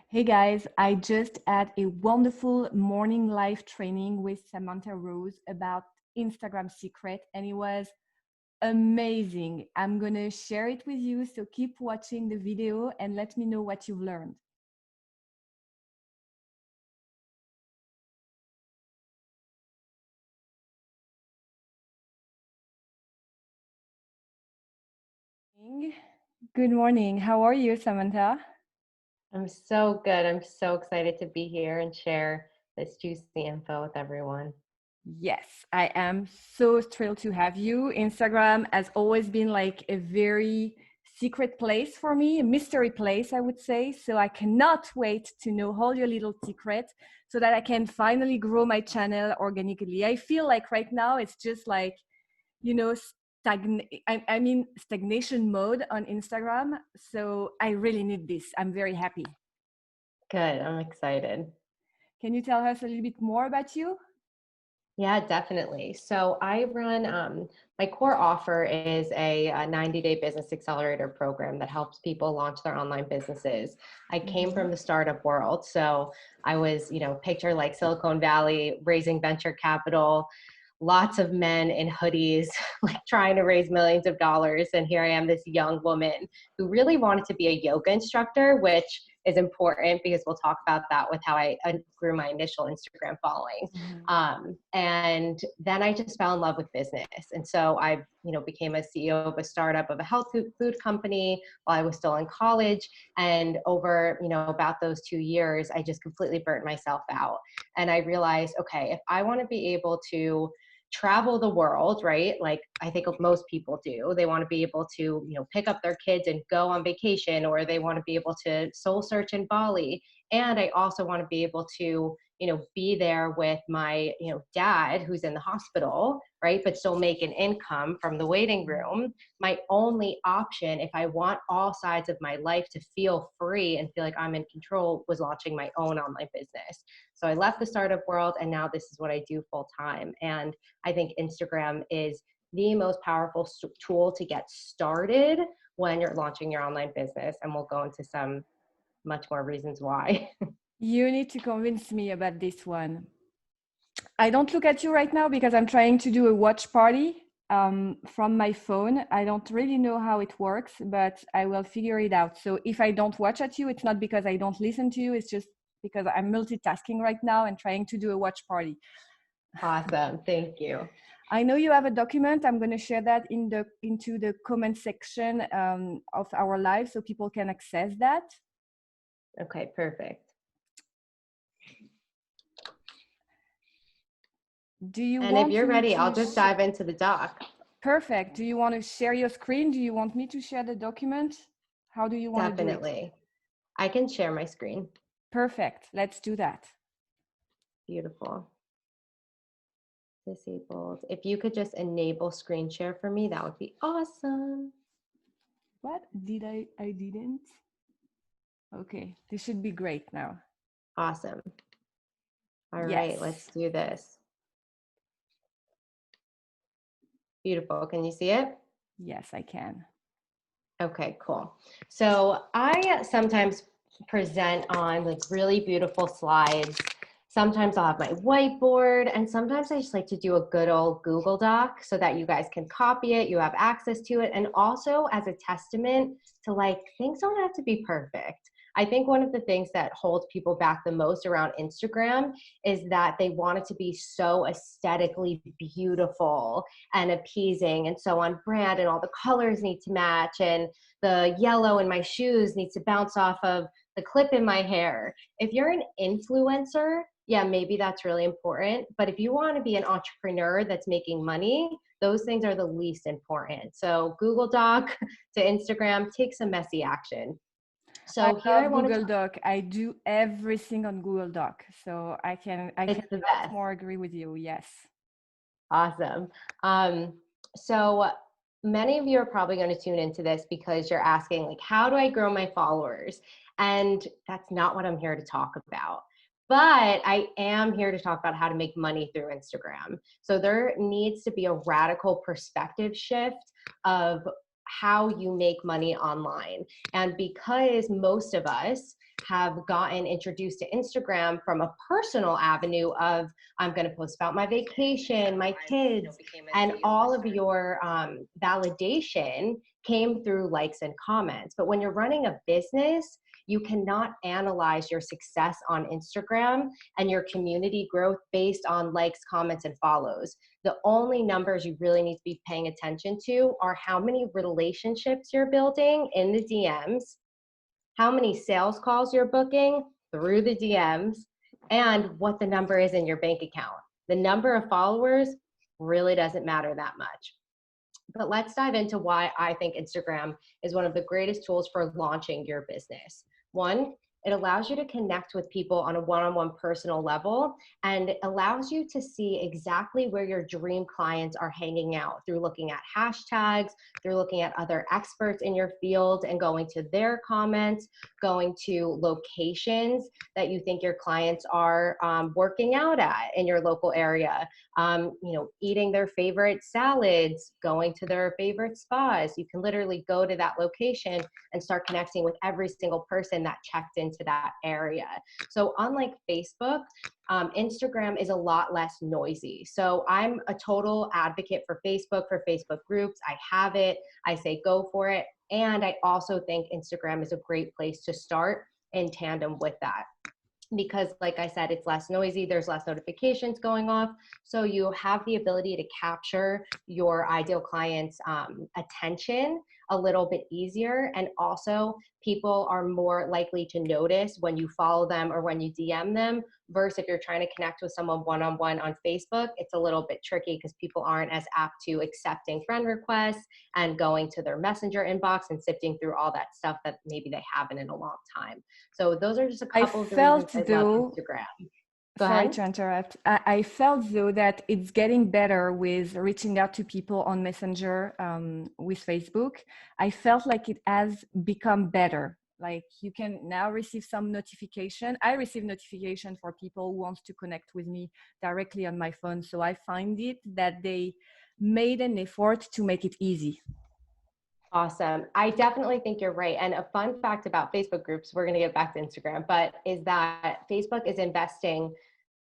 Hey guys, I just had a wonderful morning live training with Samantha Rose about Instagram secret and it was amazing. I'm gonna share it with you, so keep watching the video and let me know what you've learned. Good morning. How are you, Samantha? I'm so good. I'm so excited to be here and share this juicy info with everyone. Yes, I am so thrilled to have you. Instagram has always been like a very secret place for me, a mystery place, I would say. So I cannot wait to know all your little secrets so that I can finally grow my channel organically. I feel like right now it's just like, you know, stagnation mode on Instagram. So I really need this. I'm very happy. Good. I'm excited. Can you tell us a little bit more about you? Yeah, definitely. So I run, my core offer is a 90-day business accelerator program that helps people launch their online businesses. I came Mhm. from the startup world. So I was, picture like Silicon Valley raising venture capital, lots of men in hoodies, like trying to raise millions of dollars. And here I am, this young woman who really wanted to be a yoga instructor, which is important because we'll talk about that with how I grew my initial Instagram following. Mhm. And then I just fell in love with business. And so I, became a CEO of a startup of a health food company while I was still in college. And over, about those 2 years, I just completely burnt myself out. And I realized, okay, if I want to be able to travel the world, right? Like I think most people do. They want to be able to, pick up their kids and go on vacation, or they want to be able to soul search in Bali. And I also want to be able to, be there with my, dad who's in the hospital, right? But still make an income from the waiting room. My only option, if I want all sides of my life to feel free and feel like I'm in control, was launching my own online business. So I left the startup world and now this is what I do full time. And I think Instagram is the most powerful tool to get started when you're launching your online business. And we'll go into some much more reasons why. You need to convince me about this one. I don't look at you right now because I'm trying to do a watch party from my phone. I don't really know how it works, but I will figure it out. So if I don't watch at you, it's not because I don't listen to you. It's just because I'm multitasking right now and trying to do a watch party. Awesome. Thank you. I know you have a document. I'm going to share that into the comment section of our live so people can access that. Okay, perfect. Do you And if want you're me ready, I'll to just dive into the doc. Perfect. Do you want to share your screen? Do you want me to share the document? How do you want to do it? Definitely. I can share my screen. Perfect. Let's do that. Beautiful. Disabled. If you could just enable screen share for me, that would be awesome. What did I didn't? Okay, this should be great now. Awesome. All right, Yes. let's do this. Beautiful. Can you see it? Yes, I can. Okay, cool. So I sometimes present on like really beautiful slides. Sometimes I'll have my whiteboard, and sometimes I just like to do a good old Google Doc so that you guys can copy it, you have access to it, and also as a testament to like things don't have to be perfect. I think one of the things that holds people back the most around Instagram is that they want it to be so aesthetically beautiful and appeasing and so on brand, and all the colors need to match, and the yellow in my shoes needs to bounce off of the clip in my hair. If you're an influencer, yeah, maybe that's really important. But if you want to be an entrepreneur that's making money, those things are the least important. So Google Doc to Instagram, take some messy action. I So here I love want to Google talk, Doc. I do everything on Google Doc. So I it's the cannot best. more agree with you. Yes. Awesome. Um, so many of you are probably going to tune into this because you're asking, like, how do I grow my followers? And that's not what I'm here to talk about. But I am here to talk about how to make money through Instagram. So there needs to be a radical perspective shift of how you make money online. And because most of us have gotten introduced to Instagram from a personal avenue of, I'm going to post about my vacation, my kids, and all of your validation came through likes and comments. But when you're running a business, you cannot analyze your success on Instagram and your community growth based on likes, comments, and follows. The only numbers you really need to be paying attention to are how many relationships you're building in the DMs, how many sales calls you're booking through the DMs, and what the number is in your bank account. The number of followers really doesn't matter that much. But let's dive into why I think Instagram is one of the greatest tools for launching your business. One, it allows you to connect with people on a one-on-one personal level, and it allows you to see exactly where your dream clients are hanging out through looking at hashtags, through looking at other experts in your field and going to their comments, going to locations that you think your clients are working out at in your local area, eating their favorite salads, going to their favorite spas. You can literally go to that location and start connecting with every single person that checked into that area. So unlike Facebook, Instagram is a lot less noisy. So I'm a total advocate for Facebook groups. I have it. I say go for it. And I also think Instagram is a great place to start in tandem with that, because like I said, it's less noisy, there's less notifications going off. So you have the ability to capture your ideal client's attention a little bit easier. And also people are more likely to notice when you follow them or when you DM them, versus if you're trying to connect with someone one-on-one on Facebook, it's a little bit tricky because people aren't as apt to accepting friend requests and going to their messenger inbox and sifting through all that stuff that maybe they haven't in a long time. So those are just a couple of the reasons I love Instagram. Sorry to interrupt. I felt though that it's getting better with reaching out to people on Messenger with Facebook. I felt like it has become better. Like you can now receive some notification. I receive notification for people who want to connect with me directly on my phone. So I find it that they made an effort to make it easy. Awesome. I definitely think you're right. And a fun fact about Facebook groups, we're going to get back to Instagram, but is that Facebook is investing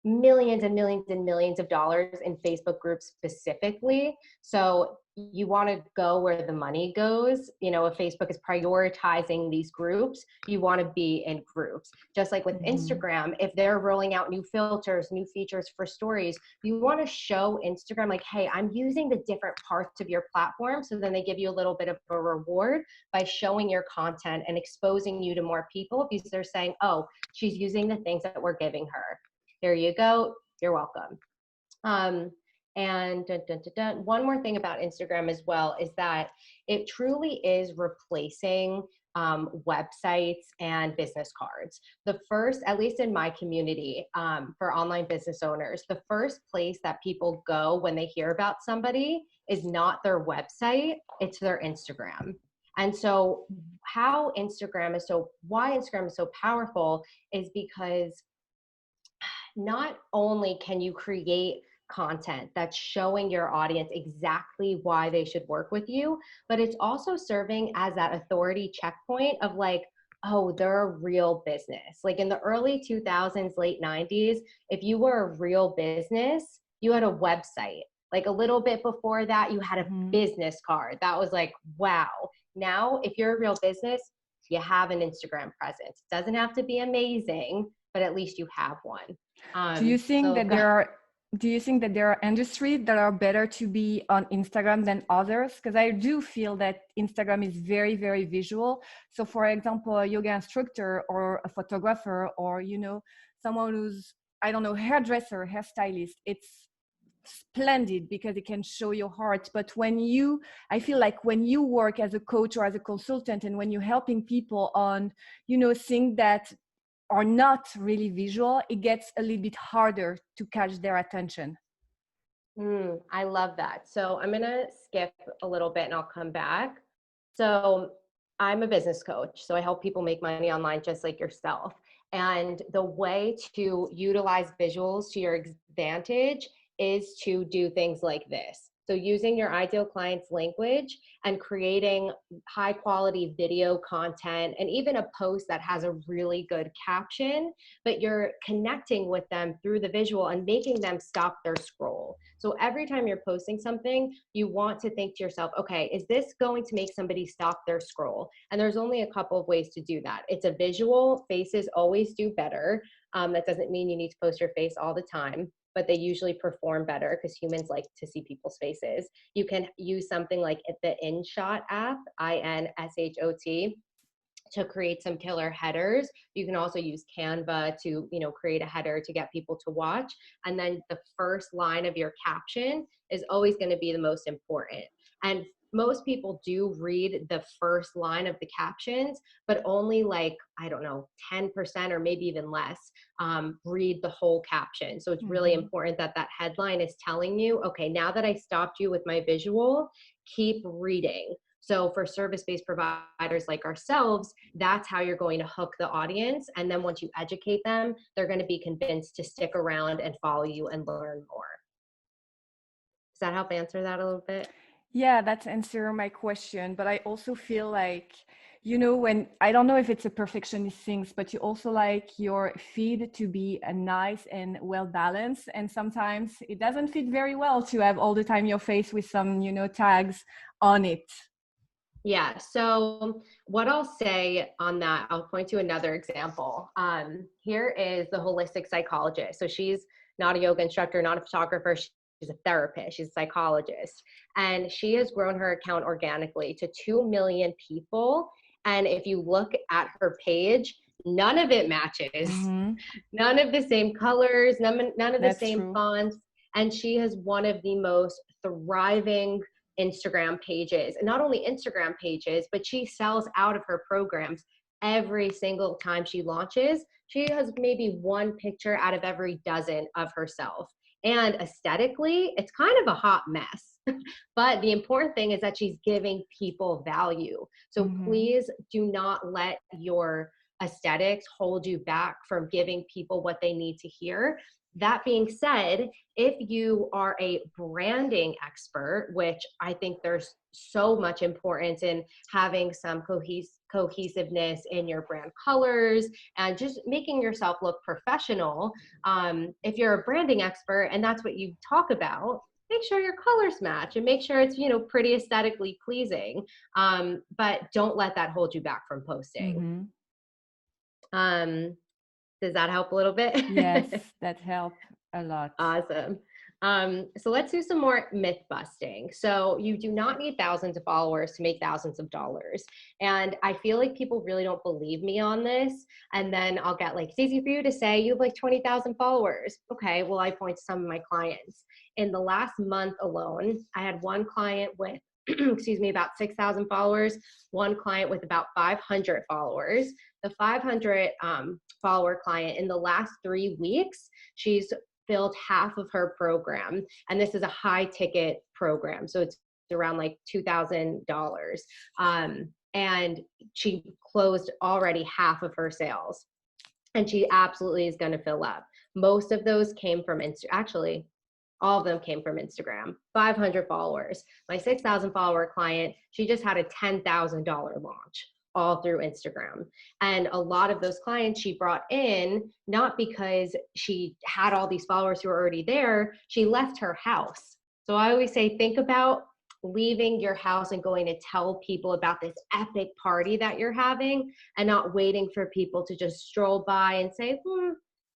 millions and millions and millions of dollars in Facebook groups specifically. So you want to go where the money goes. If Facebook is prioritizing these groups, you want to be in groups. Just like with Instagram, if they're rolling out new filters, new features for stories, you want to show Instagram like, hey, I'm using the different parts of your platform. So then they give you a little bit of a reward by showing your content and exposing you to more people, because they're saying, oh, she's using the things that we're giving her. Here you go. You're welcome. And one more thing about Instagram as well is that it truly is replacing websites and business cards. The first, at least in my community, for online business owners, the first place that people go when they hear about somebody is not their website, it's their Instagram. And so why Instagram is so powerful is because not only can you create content that's showing your audience exactly why they should work with you, but it's also serving as that authority checkpoint of like, oh, they're a real business. Like in the early 2000s, late 90s, if you were a real business, you had a website. Like a little bit before that, you had a business card. That was like, wow. Now, if you're a real business, you have an Instagram presence. It doesn't have to be amazing, but at least you have one. Do you think that there are industries that are better to be on Instagram than others? Because I do feel that Instagram is very, very visual. So for example, a yoga instructor or a photographer or, someone who's, I don't know, hairdresser, hairstylist, it's splendid because it can show your heart. But I feel like when you work as a coach or as a consultant and when you're helping people on, things that are not really visual, it gets a little bit harder to catch their attention. I love that. So I'm going to skip a little bit and I'll come back. So I'm a business coach. So I help people make money online just like yourself. And the way to utilize visuals to your advantage is to do things like this. So using your ideal client's language and creating high quality video content and even a post that has a really good caption, but you're connecting with them through the visual and making them stop their scroll. So every time you're posting something, you want to think to yourself, okay, is this going to make somebody stop their scroll? And there's only a couple of ways to do that. It's a visual. Faces always do better. That doesn't mean you need to post your face all the time, but they usually perform better because humans like to see people's faces. You can use something like the InShot app, INSHOT, to create some killer headers. You can also use Canva to, create a header to get people to watch. And then the first line of your caption is always going to be the most important. And most people do read the first line of the captions, but only 10% or maybe even less read the whole caption. So it's really important that that headline is telling you, okay, now that I stopped you with my visual, keep reading. So for service-based providers like ourselves, that's how you're going to hook the audience. And then once you educate them, they're going to be convinced to stick around and follow you and learn more. Does that help answer that a little bit? Yeah, that's answer my question. But I also feel like, when I don't know if it's a perfectionist thing, but you also like your feed to be a nice and well balanced. And sometimes it doesn't fit very well to have all the time your face with some, tags on it. Yeah. So what I'll say on that, I'll point to another example. Here is the holistic psychologist. So she's not a yoga instructor, not a photographer. She's a therapist. She's a psychologist. And she has grown her account organically to 2 million people. And if you look at her page, none of it matches. None of the same colors, none of the That's same true. fonts. And she has one of the most thriving Instagram pages, and not only Instagram pages, but she sells out of her programs every single time she launches. She has maybe one picture out of every dozen of herself. And aesthetically, it's kind of a hot mess. But the important thing is that she's giving people value. So please do not let your aesthetics hold you back from giving people what they need to hear. That being said, if you are a branding expert, which I think there's so much importance in having some cohesiveness in your brand colors and just making yourself look professional. If you're a branding expert and that's what you talk about, make sure your colors match and make sure it's, pretty aesthetically pleasing. But don't let that hold you back from posting. Does that help a little bit? Yes, that helped a lot. Awesome. So let's do some more myth busting. So you do not need thousands of followers to make thousands of dollars. And I feel like people really don't believe me on this. And then I'll get it's easy for you to say you have 20,000 followers. Okay, well, I point to some of my clients. In the last month alone, I had one client with about 6,000 followers, one client with about 500 followers. The 500 follower client, in the last 3 weeks, she's filled half of her program. And this is a high ticket program. So it's around $2,000. And she closed already half of her sales. And she absolutely is going to fill up. Most of those came from actually, all of them came from Instagram. 500 followers. My 6,000 follower client, she just had a $10,000 launch, all through Instagram. And a lot of those clients she brought in, not because she had all these followers who were already there, she left her house. So I always say, think about leaving your house and going to tell people about this epic party that you're having and not waiting for people to just stroll by and say,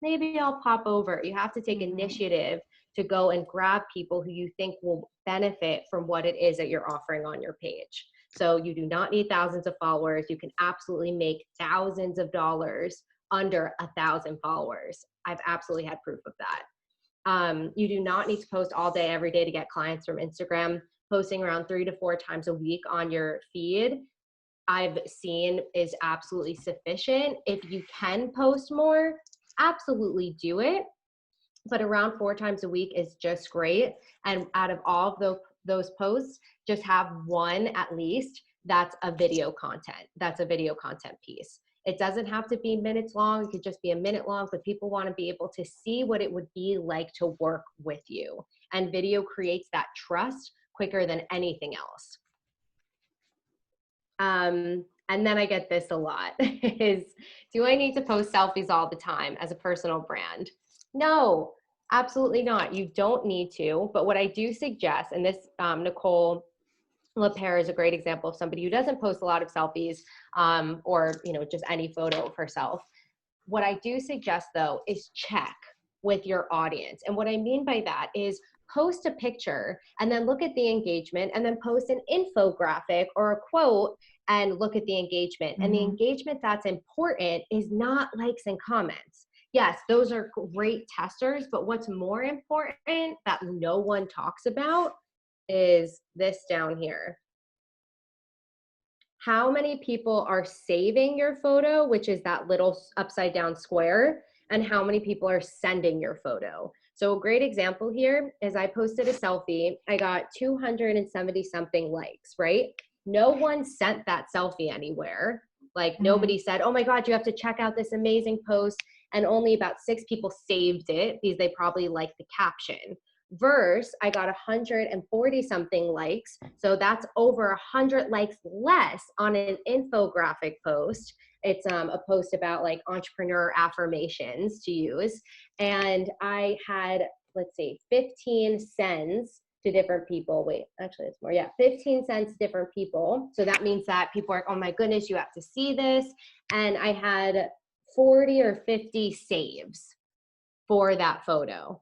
maybe I'll pop over. You have to take initiative to go and grab people who you think will benefit from what it is that you're offering on your page. So you do not need thousands of followers. You can absolutely make thousands of dollars under 1,000 followers. I've absolutely had proof of that. You do not need to post all day, every day to get clients from Instagram. Posting around 3 to 4 times a week on your feed, I've seen, is absolutely sufficient. If you can post more, absolutely do it. But around 4 times a week is just great. And out of all of those posts, just have one at least that's a video content. That's a video content piece. It doesn't have to be minutes long. It could just be a minute long, but people want to be able to see what it would be like to work with you. and video creates that trust quicker than anything else. And then I get this a lot is, do I need to post selfies all the time as a personal brand? No, absolutely not. You don't need to. But what I do suggest, and this Nicole LePere is a great example of somebody who doesn't post a lot of selfies or, you know, just any photo of herself. What I do suggest though is check with your audience. And what I mean by that is post a picture and then look at the engagement and then post an infographic or a quote and look at the engagement. And the engagement that's important is not likes and comments. Yes, those are great testers, but what's more important that no one talks about is this down here. How many people are saving your photo, which is that little upside down square, and how many people are sending your photo. So a great example here is I posted a selfie. I got 270 something likes, right? No one sent that selfie anywhere. Like nobody said, oh my God, you have to check out this amazing post. And only about 6 people saved it because they probably liked the caption. Verse, I got 140 something likes. So that's over 100 likes less on an infographic post. It's a post about like entrepreneur affirmations to use. And I had, let's see, 15 sends to different people. Wait, actually it's more. Yeah, 15 sends to different people. So that means that people are, oh my goodness, you have to see this. And I had 40 or 50 saves for that photo.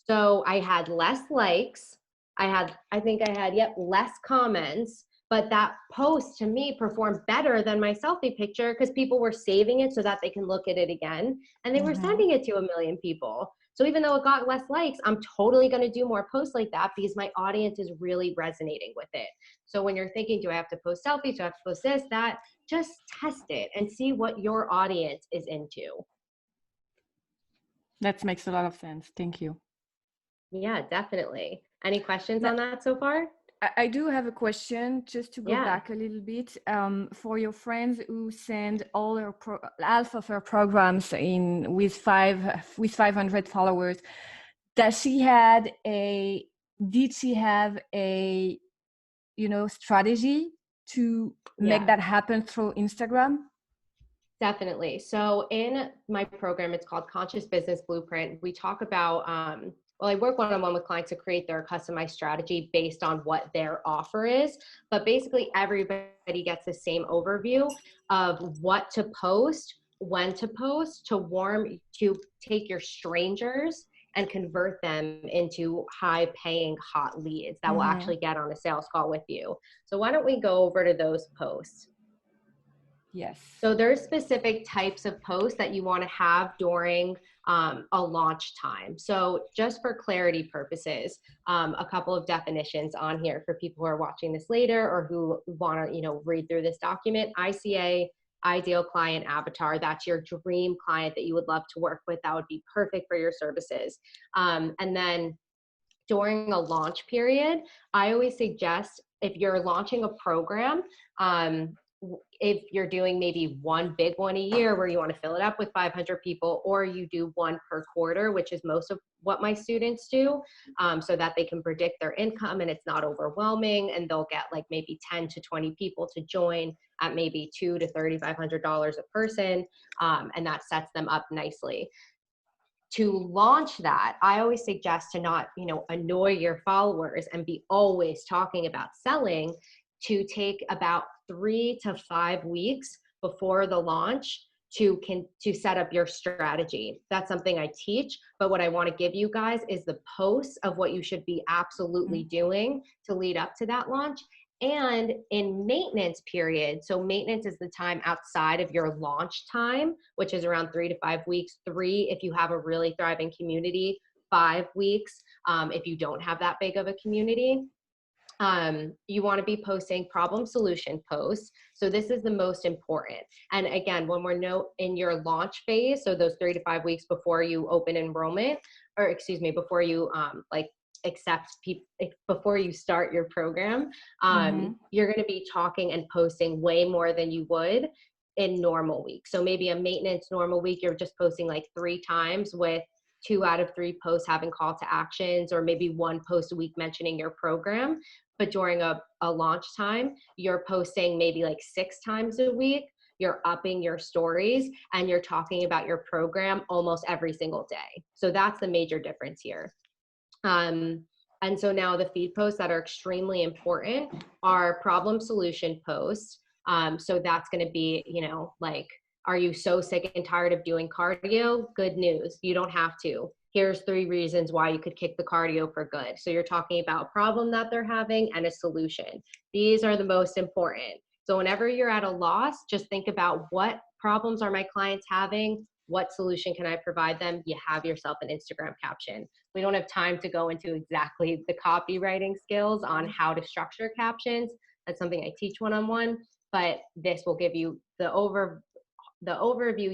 So I had less likes. I think I had, less comments, but that post to me performed better than my selfie picture because people were saving it so that they can look at it again. And they were sending it to 1 million people. So even though it got less likes, I'm totally going to do more posts like that because my audience is really resonating with it. So when you're thinking, do I have to post selfies? Do I have to post this, that? Just test it and see what your audience is into. That makes a lot of sense. Thank you. Yeah, definitely. Any questions on that so far? I do have a question just to go back a little bit. For your friends who send all their half of her programs in with 500 followers, did she have a strategy to make that happen through Instagram? Definitely. So in my program, it's called Conscious Business Blueprint. We talk about, I work one-on-one with clients to create their customized strategy based on what their offer is. But basically everybody gets the same overview of what to post, when to post, to take your strangers and convert them into high-paying hot leads that will actually get on a sales call with you. So why don't we go over to those posts? Yes. So there's specific types of posts that you want to have during a launch time. So just for clarity purposes, a couple of definitions on here for people who are watching this later or who want to, read through this document. ICA, ideal client avatar. That's your dream client that you would love to work with. That would be perfect for your services. And then during a launch period, I always suggest if you're launching a program, if you're doing maybe one big one a year where you want to fill it up with 500 people, or you do one per quarter, which is most of what my students do, so that they can predict their income and it's not overwhelming, and they'll get like maybe 10 to 20 people to join at maybe $200 to $3,500 a person, and that sets them up nicely. To launch that, I always suggest to not, annoy your followers and be always talking about selling, to take about 3 to 5 weeks before the launch to set up your strategy. That's something I teach, but what I want to give you guys is the posts of what you should be absolutely doing to lead up to that launch. And in maintenance period, so maintenance is the time outside of your launch time, which is around 3 to 5 weeks. 3 if you have a really thriving community, 5 weeks if you don't have that big of a community. You want to be posting problem solution posts. So this is the most important. And again, when we're in your launch phase, so those 3 to 5 weeks before you open enrollment, before you accept people, before you start your program, you're going to be talking and posting way more than you would in normal weeks. So maybe a maintenance normal week, you're just posting like 3 times with 2 out of 3 posts having call to actions, or maybe 1 post a week mentioning your program. But during a launch time, you're posting maybe like 6 times a week. You're upping your stories and you're talking about your program almost every single day. So that's the major difference here. And so now the feed posts that are extremely important are problem solution posts. So that's going to be, like, are you so sick and tired of doing cardio? Good news. You don't have to. Here's 3 reasons why you could kick the cardio for good. So you're talking about a problem that they're having and a solution. These are the most important. So whenever you're at a loss, just think about, what problems are my clients having? What solution can I provide them? You have yourself an Instagram caption. We don't have time to go into exactly the copywriting skills on how to structure captions. That's something I teach one-on-one, but this will give you the overview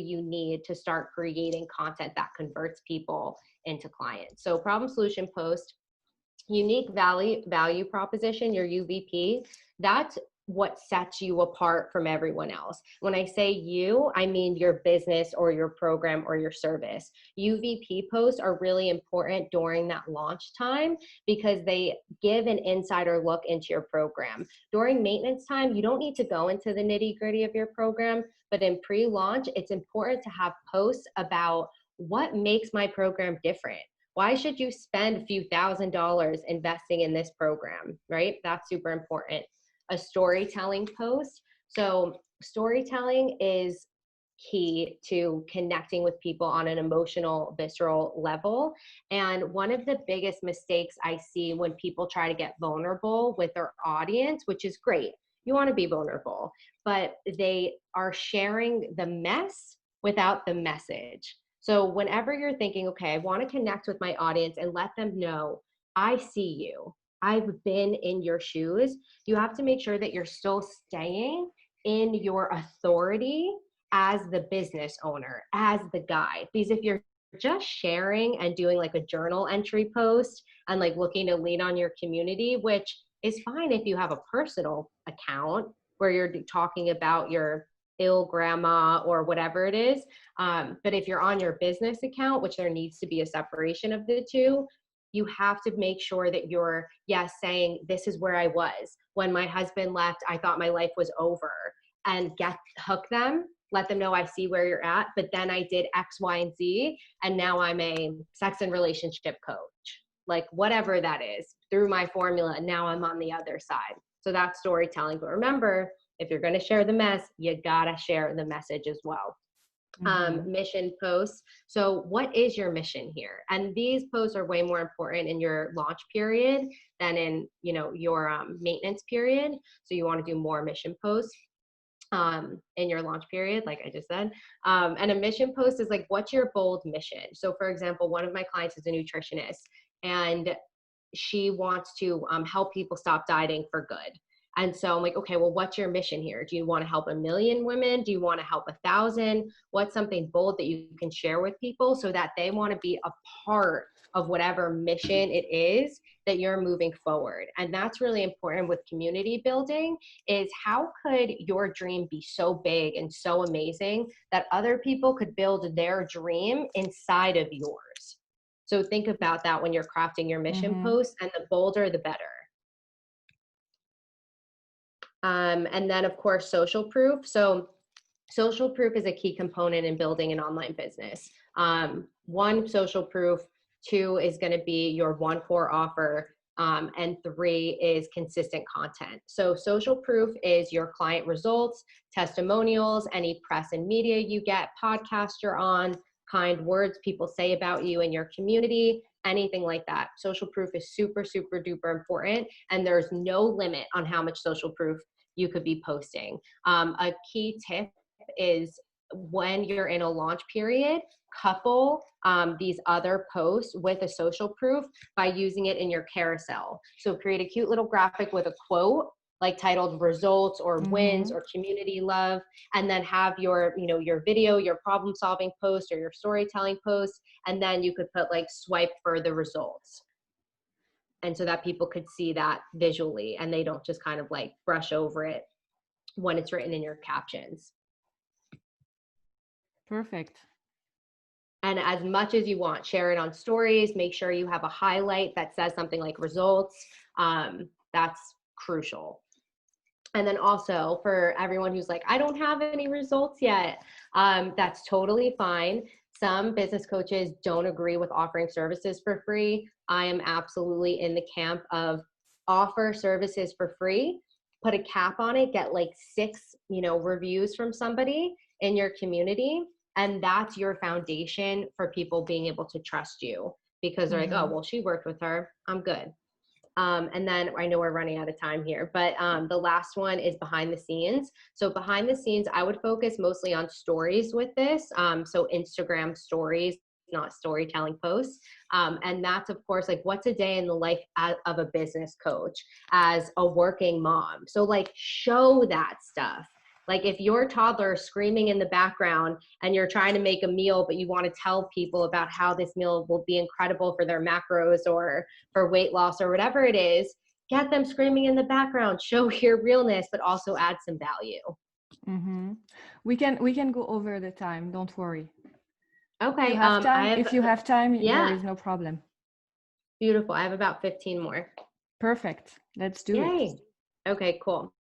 you need to start creating content that converts people into clients. So problem solution post, unique value proposition, your UVP, that's what sets you apart from everyone else. When I say you, I mean your business or your program or your service. UVP posts are really important during that launch time because they give an insider look into your program. During maintenance time, you don't need to go into the nitty-gritty of your program, but in pre-launch, it's important to have posts about what makes my program different. Why should you spend a few $1,000s investing in this program, right? That's super important. A storytelling post. So storytelling is key to connecting with people on an emotional, visceral level. And one of the biggest mistakes I see when people try to get vulnerable with their audience, which is great, you want to be vulnerable, but they are sharing the mess without the message. So whenever you're thinking, okay, I want to connect with my audience and let them know, I see you, I've been in your shoes, you have to make sure that you're still staying in your authority as the business owner, as the guide. Because if you're just sharing and doing like a journal entry post and like looking to lean on your community, which is fine if you have a personal account where you're talking about your ill grandma or whatever it is. But if you're on your business account, which there needs to be a separation of the two, you have to make sure that you're, yes, saying, this is where I was. When my husband left, I thought my life was over. And hook them, let them know, I see where you're at, but then I did X, Y, and Z, and now I'm a sex and relationship coach. Like whatever that is, through my formula, and now I'm on the other side. So that's storytelling. But remember, if you're going to share the mess, you got to share the message as well. Mission posts. So what is your mission here? And these posts are way more important in your launch period than in, your maintenance period. So you want to do more mission posts in your launch period, like I just said. And a mission post is like, what's your bold mission? So for example, one of my clients is a nutritionist and she wants to help people stop dieting for good. And so I'm like, okay, well, what's your mission here? Do you want to help 1 million women? Do you want to help 1,000? What's something bold that you can share with people so that they want to be a part of whatever mission it is that you're moving forward? And that's really important with community building, is how could your dream be so big and so amazing that other people could build their dream inside of yours? So think about that when you're crafting your mission post, and the bolder, the better. And then of course, social proof. So social proof is a key component in building an online business. 1, social proof. 2 is going to be your 1 core offer. And 3 is consistent content. So social proof is your client results, testimonials, any press and media you get, podcast you're on, kind words people say about you in your community, anything like that. Social proof is super, super duper important. And there's no limit on how much social proof you could be posting. A key tip is when you're in a launch period, couple these other posts with a social proof by using it in your carousel. So create a cute little graphic with a quote like titled results or wins or community love, and then have your, your video, your problem solving post or your storytelling post. And then you could put like swipe for the results. And so that people could see that visually and they don't just kind of like brush over it when it's written in your captions. Perfect. And as much as you want, share it on stories. Make sure you have a highlight that says something like results. That's crucial. And then also for everyone who's like, I don't have any results yet, that's totally fine. Some business coaches don't agree with offering services for free. I am absolutely in the camp of offer services for free, put a cap on it, get like 6, reviews from somebody in your community. And that's your foundation for people being able to trust you, because they're like, oh, well, she worked with her, I'm good. And then I know we're running out of time here, but the last one is behind the scenes. So behind the scenes, I would focus mostly on stories with this. So Instagram stories, not storytelling posts. And that's, of course, like, what's a day in the life of a business coach as a working mom. So like, show that stuff. Like, if your toddler is screaming in the background and you're trying to make a meal, but you want to tell people about how this meal will be incredible for their macros or for weight loss or whatever it is, get them screaming in the background, show your realness, but also add some value. Mm-hmm. We can go over the time. Don't worry. Okay. If you have time, there yeah, is no problem. beautiful. I have about 15 more. Perfect. Let's do it. Yay. Okay, cool.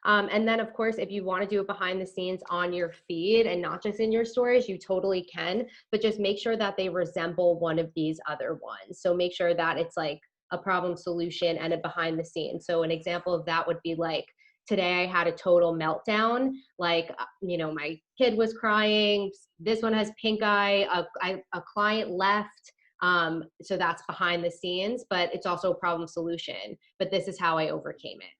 And then, of course, if you want to do it behind the scenes on your feed and not just in your stories, you totally can, but just make sure that they resemble one of these other ones. So make sure that it's like a problem solution and a behind the scenes. So an example of that would be like, today I had a total meltdown. Like, my kid was crying. This one has pink eye. A client left. So that's behind the scenes, but it's also a problem solution. But this is how I overcame it.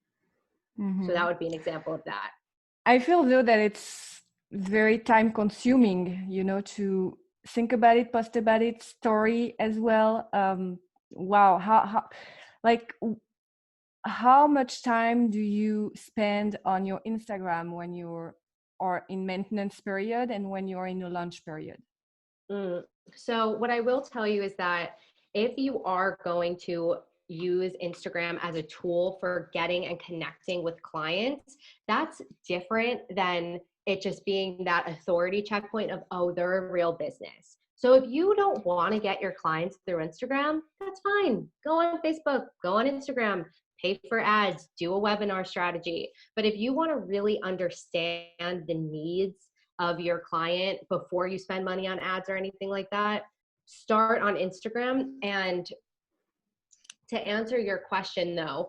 So that would be an example of that. I feel though that it's very time consuming, to think about it, post about it, story as well. Wow, how much time do you spend on your Instagram when you're or in maintenance period and when you're in a launch period? So what I will tell you is that if you are going to use Instagram as a tool for getting and connecting with clients, that's different than it just being that authority checkpoint of, oh, they're a real business. So if you don't want to get your clients through Instagram, that's fine. Go on Facebook, go on Instagram, pay for ads, do a webinar strategy. But if you want to really understand the needs of your client before you spend money on ads or anything like that, start on Instagram. And to answer your question though,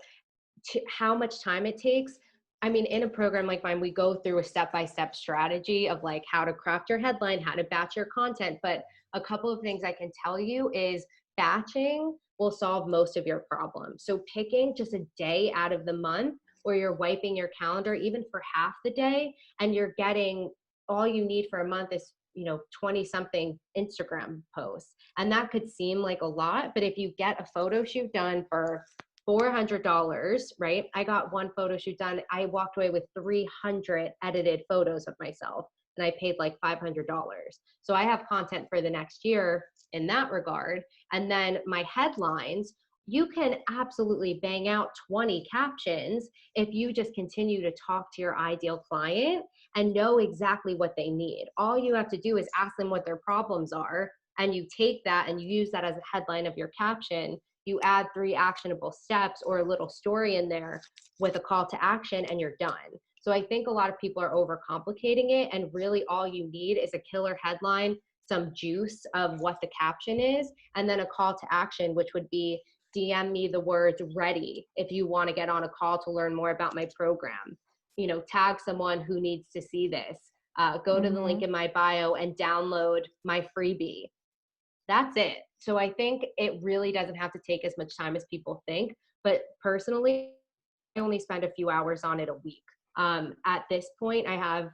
how much time it takes, I mean, in a program like mine, we go through a step-by-step strategy of like how to craft your headline, how to batch your content. But a couple of things I can tell you is batching will solve most of your problems. So picking just a day out of the month where you're wiping your calendar, even for half the day, and you're getting all you need for a month is 20 something Instagram posts. And that could seem like a lot, but if you get a photo shoot done for $400, right? I got one photo shoot done. I walked away with 300 edited photos of myself and I paid like $500. So I have content for the next year in that regard. And then my headlines, you can absolutely bang out 20 captions if you just continue to talk to your ideal client and know exactly what they need. All you have to do is ask them what their problems are, and you take that and you use that as a headline of your caption. You add 3 actionable steps or a little story in there with a call to action, and you're done. So I think a lot of people are overcomplicating it, and really all you need is a killer headline, some juice of what the caption is, and then a call to action, which would be DM me the words ready if you want to get on a call to learn more about my program. Tag someone who needs to see this. Go to the link in my bio and download my freebie. That's it. So I think it really doesn't have to take as much time as people think. But personally, I only spend a few hours on it a week. At this point, I have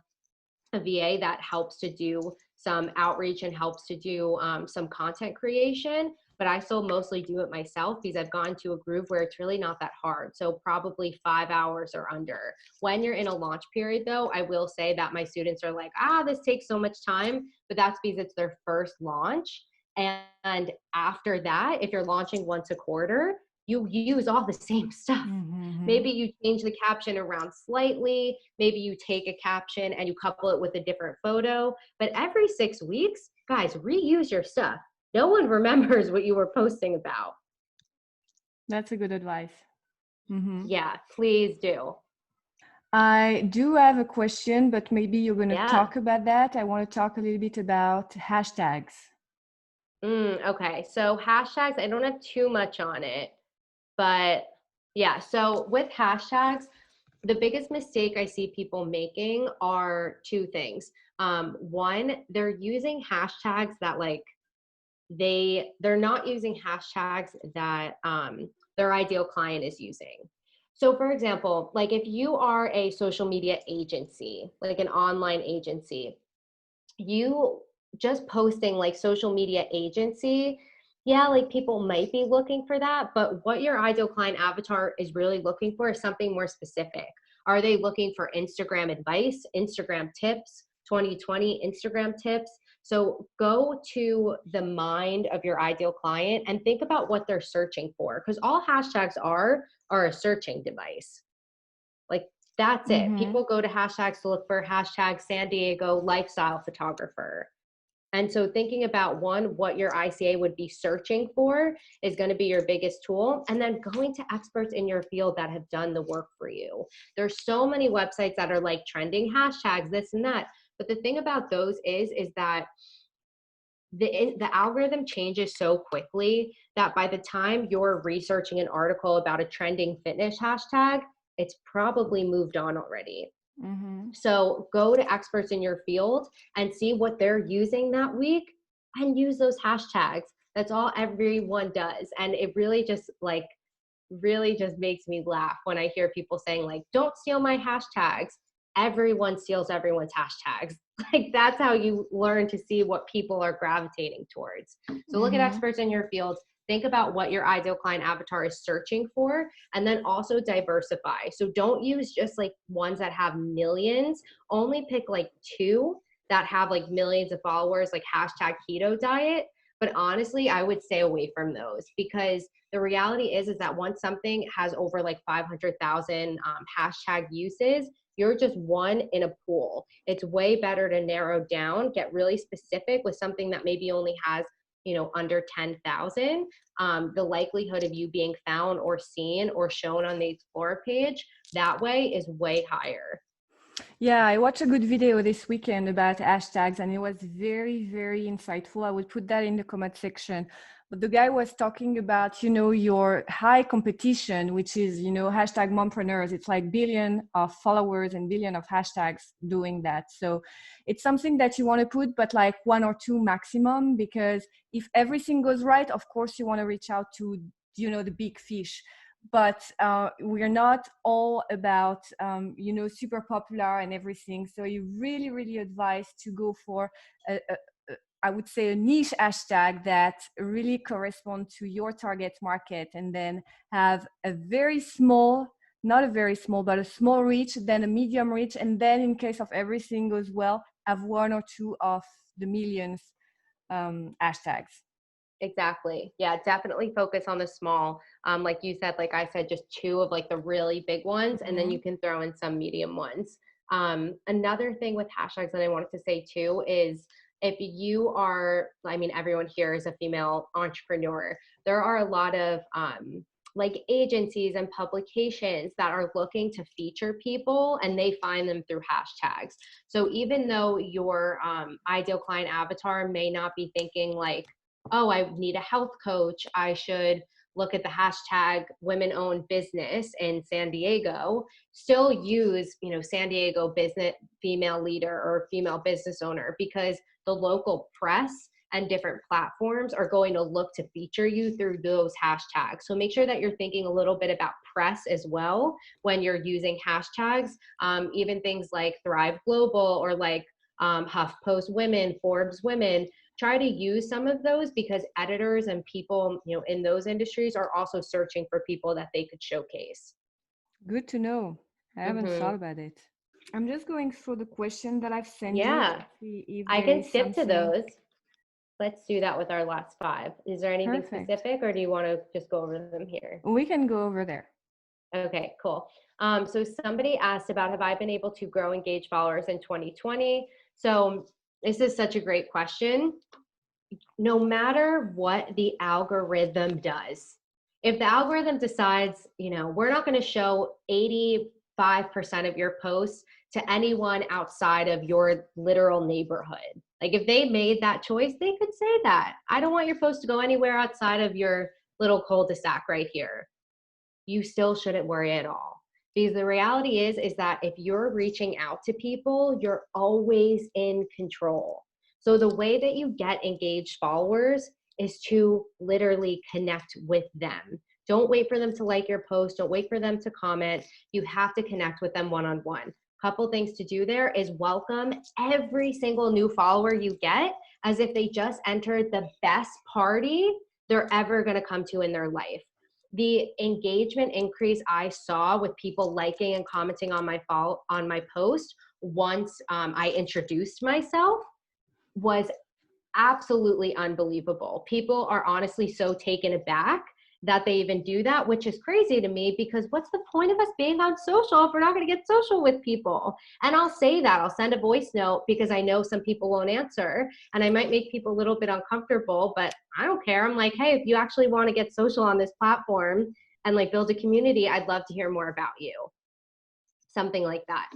a VA that helps to do some outreach and helps to do some content creation, but I still mostly do it myself because I've gone to a groove where it's really not that hard. So probably 5 hours or under. When you're in a launch period though, I will say that my students are like, this takes so much time, but that's because it's their first launch. And after that, if you're launching once a quarter, you use all the same stuff. Maybe you change the caption around slightly. Maybe you take a caption and you couple it with a different photo. But every 6 weeks, guys, reuse your stuff. No one remembers what you were posting about. That's a good advice. Mm-hmm. Yeah, please do. I do have a question, but maybe you're going to Yeah. talk about that. I want to talk a little bit about hashtags. Okay. So hashtags, I don't have too much on it, but yeah. So with hashtags, the biggest mistake I see people making are two things. One, they're using hashtags that like they're not using hashtags that their ideal client is using. So for example, like if you are a social media agency, like an online agency, you just posting like social media agency, yeah, like people might be looking for that, but what your ideal client avatar is really looking for is something more specific. Are they looking for Instagram advice, Instagram tips, 2020 Instagram tips? So go to the mind of your ideal client and think about what they're searching for, because all hashtags are a searching device. Like that's it. Mm-hmm. People go to hashtags to look for hashtag San Diego lifestyle photographer. And so thinking about one, what your ICA would be searching for is going to be your biggest tool. And then going to experts in your field that have done the work for you. There's so many websites that are like trending hashtags, this and that. But the thing about those is that the algorithm changes so quickly that by the time you're researching an article about a trending fitness hashtag, it's probably moved on already. Mm-hmm. So go to experts in your field and see what they're using that week and use those hashtags. That's all everyone does. And it really just makes me laugh when I hear people saying like, don't steal my hashtags. Everyone steals everyone's hashtags. Like that's how you learn to see what people are gravitating towards. So look at Mm-hmm. experts in your field, think about what your ideal client avatar is searching for, and then also diversify. So don't use just like ones that have millions, only pick like two that have like millions of followers, like hashtag keto diet. But honestly, I would stay away from those, because the reality is that once something has over like 500,000 hashtag uses, you're just one in a pool. It's way better to narrow down, get really specific with something that maybe only has, under 10,000. The likelihood of you being found or seen or shown on the Explore page that way is way higher. Yeah, I watched a good video this weekend about hashtags and it was very, very insightful. I would put that in the comment section. But the guy was talking about, your high competition, which is, hashtag mompreneurs. It's like billion of followers and billion of hashtags doing that. So it's something that you want to put, but like one or two maximum, because if everything goes right, of course, you want to reach out to, the big fish. But we're not all about super popular and everything, so you really really advise to go for I would say a niche hashtag that really correspond to your target market, and then have a very small, not a very small, but a small reach, then a medium reach, and then in case of everything goes well, have one or two of the millions hashtags. Exactly. Yeah, definitely focus on the small. Like you said, like I said, just two of like the really big ones, and then Mm-hmm. you can throw in some medium ones. Another thing with hashtags that I wanted to say too is, if you are, I mean, everyone here is a female entrepreneur. There are a lot of like agencies and publications that are looking to feature people, and they find them through hashtags. So even though your ideal client avatar may not be thinking like, oh, I need a health coach, I should look at the hashtag women owned business in San Diego, still use, San Diego business female leader or female business owner, because the local press and different platforms are going to look to feature you through those hashtags. So make sure that you're thinking a little bit about press as well when you're using hashtags. Even things like Thrive Global or like HuffPost Women, Forbes Women, try to use some of those, because editors and people, in those industries are also searching for people that they could showcase. Good to know. I haven't Mm-hmm. thought about it. I'm just going through the question that I've sent you to Yeah, see if I there can is skip to something. those. Let's do that with our last five. Is there anything Perfect. specific, or do you want to just go over them here? We can go over there. Okay, cool. So somebody asked about, have I been able to grow engaged followers in 2020? So This is such a great question. No matter what the algorithm does, if the algorithm decides, we're not going to show 85% of your posts to anyone outside of your literal neighborhood. Like if they made that choice, they could say that. I don't want your post to go anywhere outside of your little cul-de-sac right here. You still shouldn't worry at all. Because the reality is that if you're reaching out to people, you're always in control. So the way that you get engaged followers is to literally connect with them. Don't wait for them to like your post. Don't wait for them to comment. You have to connect with them one-on-one. Couple things to do there is welcome every single new follower you get as if they just entered the best party they're ever going to come to in their life. The engagement increase I saw with people liking and commenting on my post once I introduced myself was absolutely unbelievable. People are honestly so taken aback that they even do that, which is crazy to me because what's the point of us being on social if we're not going to get social with people? And I'll say that. I'll send a voice note because I know some people won't answer and I might make people a little bit uncomfortable, but I don't care. I'm like, hey, if you actually want to get social on this platform and like build a community, I'd love to hear more about you. Something like that.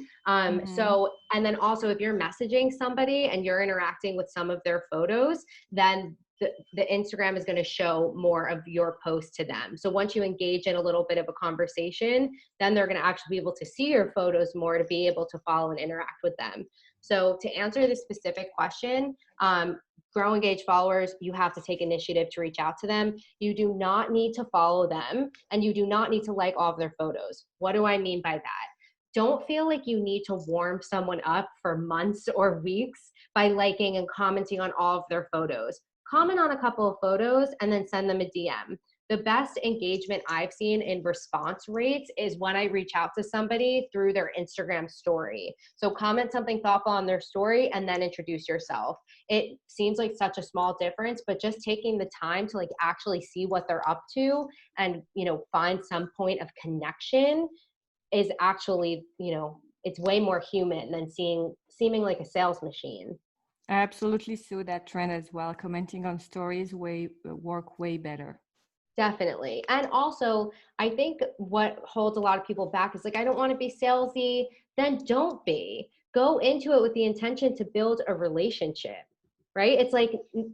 So, and then also if you're messaging somebody and you're interacting with some of their photos, then the Instagram is going to show more of your post to them. So once you engage in a little bit of a conversation, then they're going to actually be able to see your photos more to be able to follow and interact with them. So to answer the specific question, grow engaged followers, you have to take initiative to reach out to them. You do not need to follow them and you do not need to like all of their photos. What do I mean by that? Don't feel like you need to warm someone up for months or weeks by liking and commenting on all of their photos. Comment on a couple of photos and then send them a DM. The best engagement I've seen in response rates is when I reach out to somebody through their Instagram story. So comment something thoughtful on their story and then introduce yourself. It seems like such a small difference, but just taking the time to like actually see what they're up to and, find some point of connection is actually, it's way more human than seeming like a sales machine. I absolutely saw that trend as well. Commenting on stories work way better. Definitely. And also, I think what holds a lot of people back is like, I don't want to be salesy. Then don't be. Go into it with the intention to build a relationship, right? It's like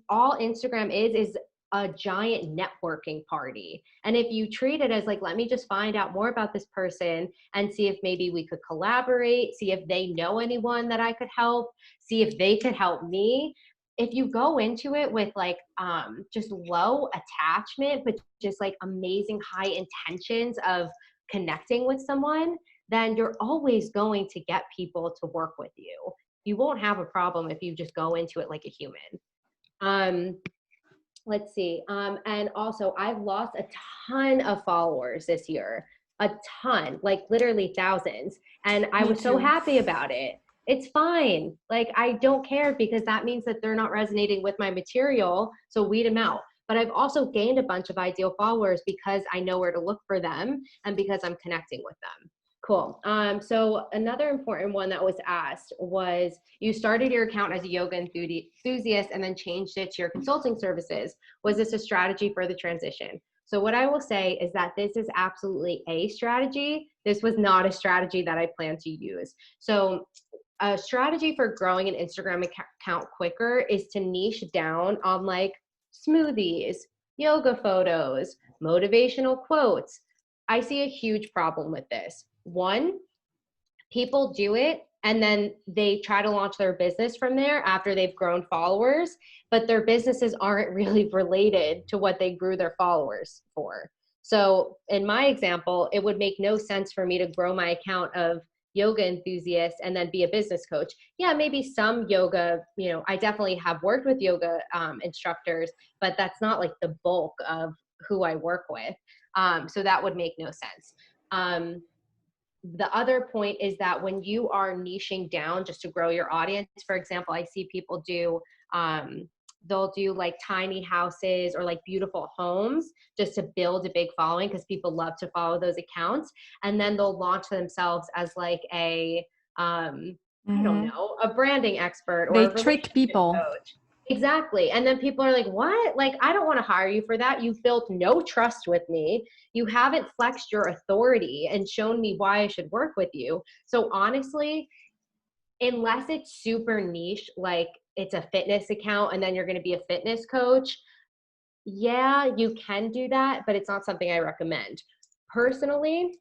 all Instagram is a giant networking party. And if you treat it as like, let me just find out more about this person and see if maybe we could collaborate, see if they know anyone that I could help, see if they could help me. If you go into it with like just low attachment, but just like amazing high intentions of connecting with someone, then you're always going to get people to work with you. You won't have a problem if you just go into it like a human. Let's see. And also I've lost a ton of followers this year, a ton, like literally thousands. And I was so happy about it. It's fine. Like, I don't care because that means that they're not resonating with my material. So weed them out. But I've also gained a bunch of ideal followers because I know where to look for them and because I'm connecting with them. Cool. So another important one that was asked was, you started your account as a yoga enthusiast and then changed it to your consulting services. Was this a strategy for the transition? So what I will say is that this is absolutely a strategy. This was not a strategy that I plan to use. So a strategy for growing an Instagram account quicker is to niche down on like smoothies, yoga photos, motivational quotes. I see a huge problem with this. One, people do it and then they try to launch their business from there after they've grown followers, but their businesses aren't really related to what they grew their followers for. So in my example, it would make no sense for me to grow my account of yoga enthusiasts and then be a business coach. Yeah, maybe some yoga, I definitely have worked with yoga instructors, but that's not like the bulk of who I work with. So that would make no sense. The other point is that when you are niching down just to grow your audience, for example, I see people do, they'll do like tiny houses or like beautiful homes just to build a big following because people love to follow those accounts. And then they'll launch themselves as like a I don't Mm-hmm. know, a branding expert or They a trick relationship people. coach. Exactly. And then people are like, what? Like, I don't want to hire you for that. You've built no trust with me. You haven't flexed your authority and shown me why I should work with you. So honestly, unless it's super niche, like it's a fitness account and then you're going to be a fitness coach, yeah, you can do that, but it's not something I recommend. Personally,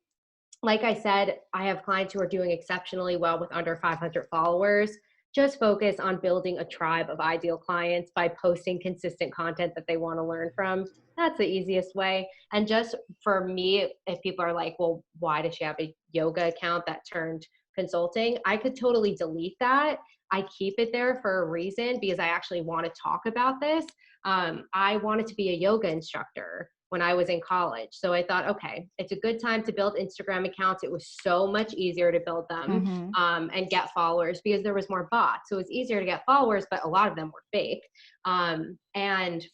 like I said, I have clients who are doing exceptionally well with under 500 followers. Just focus on building a tribe of ideal clients by posting consistent content that they want to learn from. That's the easiest way. And just for me, if people are like, well, why does she have a yoga account that turned consulting? I could totally delete that. I keep it there for a reason because I actually want to talk about this. I wanted to be a yoga instructor when I was in college. So I thought, okay, it's a good time to build Instagram accounts. It was so much easier to build them Mm-hmm. and get followers because there was more bots. So it was easier to get followers, but a lot of them were fake. And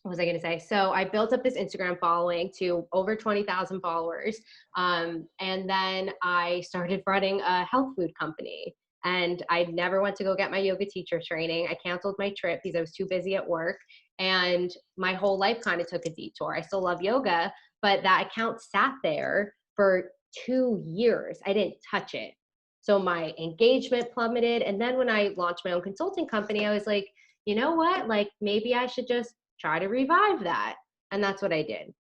what was I going to say? So I built up this Instagram following to over 20,000 followers. And then I started running a health food company. And I never went to go get my yoga teacher training. I canceled my trip because I was too busy at work. And my whole life kind of took a detour. I still love yoga, but that account sat there for 2 years. I didn't touch it. So my engagement plummeted. And then when I launched my own consulting company, I was like, you know what? Like maybe I should just try to revive that. And that's what I did.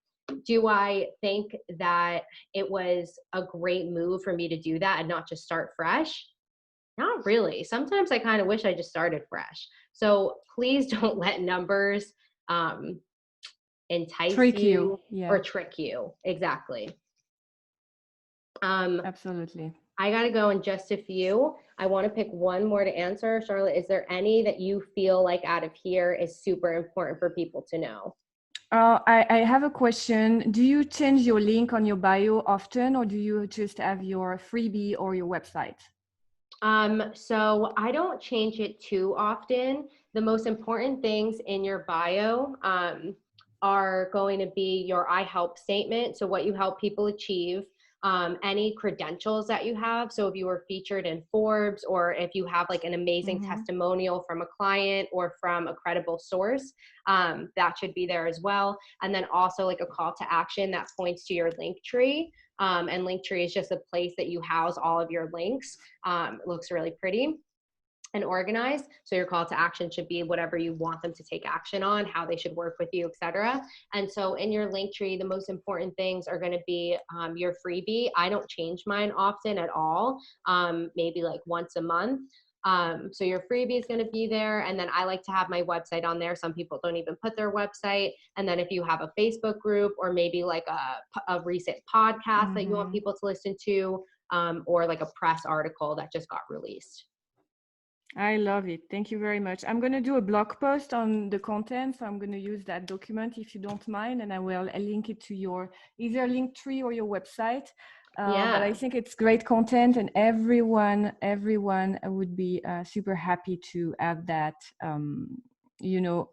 Do I think that it was a great move for me to do that and not just start fresh? Not really. Sometimes I kind of wish I just started fresh. So please don't let numbers um, entice Trick you. you Yeah, or trick you. Exactly. Um, absolutely. I got to go in just a few. I want to pick one more to answer. Charlotte, is there any that you feel like out of here is super important for people to know? I have a question. Do you change your link on your bio often, or do you just have your freebie or your website? So I don't change it too often. The most important things in your bio are going to be your I help statement. So what you help people achieve, any credentials that you have. So if you were featured in Forbes or if you have like an amazing Mm-hmm. testimonial from a client or from a credible source, that should be there as well. And then also like a call to action that points to your link tree. And Linktree is just a place that you house all of your links. It looks really pretty and organized. So your call to action should be whatever you want them to take action on, how they should work with you, etc. And so in your link tree, the most important things are going to be your freebie. I don't change mine often at all, maybe like once a month. So your freebie is going to be there. And then I like to have my website on there. Some people don't even put their website. And then if you have a Facebook group or maybe like a recent podcast that you want Mm-hmm. people to listen to, or like a press article that just got released. I love it. Thank you very much. I'm going to do a blog post on the content. So I'm going to use that document if you don't mind, and I will link it to your either Linktree or your website. But I Yeah. think it's great content, and everyone would be super happy to have that,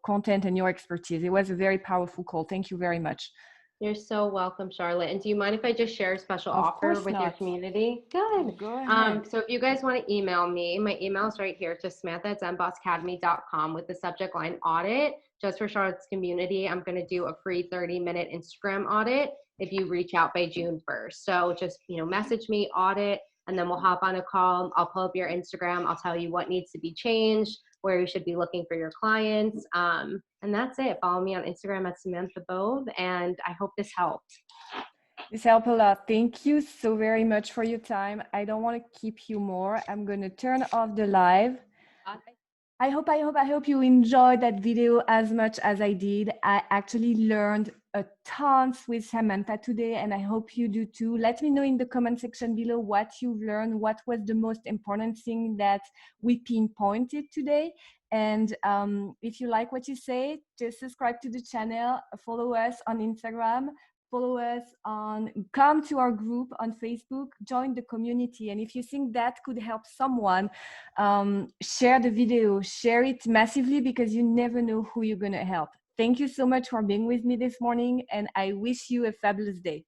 content and your expertise. It was a very powerful call. Thank you very much. You're so welcome, Charlotte. And do you mind if I just share a special Of offer course with your not. community? Good. Go ahead. So if you guys want to email me, my email is right here to samantha@zenbossacademy.com with the subject line audit. Just for Charlotte's community, I'm going to do a free 30-minute Instagram audit if you reach out by June 1st. So just, message me, audit, and then we'll hop on a call. I'll pull up your Instagram. I'll tell you what needs to be changed, where you should be looking for your clients. And that's it. Follow me on Instagram at Samantha Bove, and I hope this helped. This helped a lot. Thank you so very much for your time. I don't want to keep you more. I'm going to turn off the live. I hope you enjoyed that video as much as I did. I actually learned a ton with Samantha today, and I hope you do too. Let me know in the comment section below what you've learned, what was the most important thing that we pinpointed today. And if you like what you say, just subscribe to the channel, follow us on Instagram, come to our group on Facebook, join the community. And if you think that could help someone, share the video, share it massively, because you never know who you're going to help. Thank you so much for being with me this morning, and I wish you a fabulous day.